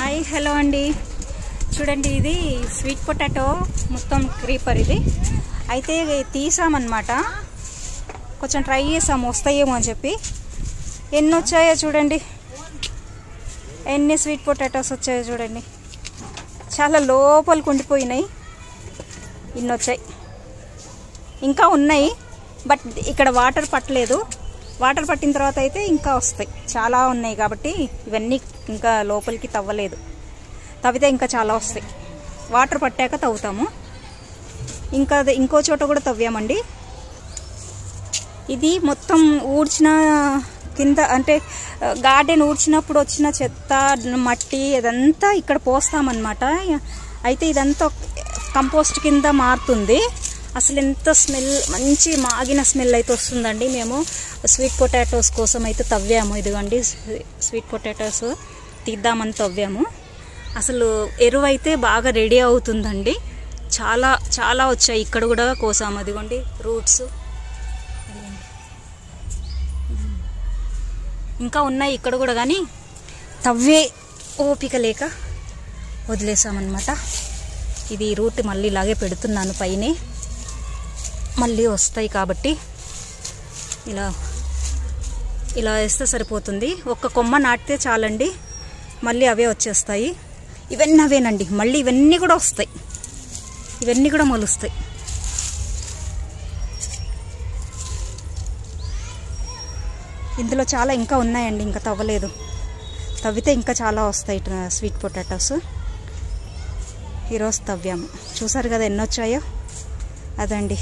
Hi hello అండి, చూడండి ఇది స్వీట్ పొటాటో మొత్తం క్రీపర్. ఇది అయితే తీసామన్నమాట, కొంచెం ట్రై చేసాము వస్తాయేమో అని చెప్పి. ఎన్ని వచ్చాయో చూడండి, ఎన్ని స్వీట్ పొటాటోస్ వచ్చాయో చూడండి. చాలా లోపలికి ఉండిపోయినాయి, ఇన్ని వచ్చాయి. ఇంకా ఉన్నాయి, బట్ ఇక్కడ వాటర్ పట్టలేదు. వాటర్ పట్టిన తర్వాత అయితే ఇంకా వస్తాయి, చాలా ఉన్నాయి కాబట్టి ఇవన్నీ ఇంకా లోపలికి తవ్వలేదు. తవ్వితే ఇంకా చాలా వస్తాయి, వాటర్ పట్టాక తవ్వుతాము. ఇంకా ఇంకో చోట కూడా తవ్వామండి. ఇది మొత్తం ఊడ్చిన కింద, అంటే గార్డెన్ ఊడ్చినప్పుడు వచ్చిన చెత్త మట్టి ఇదంతా ఇక్కడ పోస్తామన్నమాట. అయితే ఇదంతా కంపోస్ట్ కింద మారుతుంది. అసలు ఎంత స్మెల్, మంచి మాగిన స్మెల్ అయితే వస్తుందండి. మేము స్వీట్ పొటాటోస్ కోసం అయితే తవ్వాము. ఇదిగోండి స్వీట్ పొటాటోస్ తీద్దామని తవ్వాము. అసలు ఎరువు అయితే బాగా రెడీ అవుతుందండి. చాలా చాలా వచ్చాయి. ఇక్కడ కూడా కోసాము, అదిగోండి రూట్స్ ఇంకా ఉన్నాయి ఇక్కడ కూడా, కానీ తవ్వే ఓపిక లేక వదిలేసామన్నమాట. ఇది రూట్ మళ్ళీ ఇలాగే పెడుతున్నాను పైనే, మళ్ళీ వస్తాయి కాబట్టి ఇలా ఇలా వేస్తే సరిపోతుంది. ఒక్క కొమ్మ నాటితే చాలండి, మళ్ళీ అవే వచ్చేస్తాయి. ఇవన్నీ అవేనండి, మళ్ళీ ఇవన్నీ కూడా వస్తాయి, ఇవన్నీ కూడా మొలుస్తాయి. ఇందులో చాలా ఇంకా ఉన్నాయండి, ఇంకా తవ్వలేదు. తవ్వితే ఇంకా చాలా వస్తాయి స్వీట్ పొటాటోస్. ఈరోజు తవ్వాము, చూసారు కదా ఎన్ని వచ్చాయో. అదండి.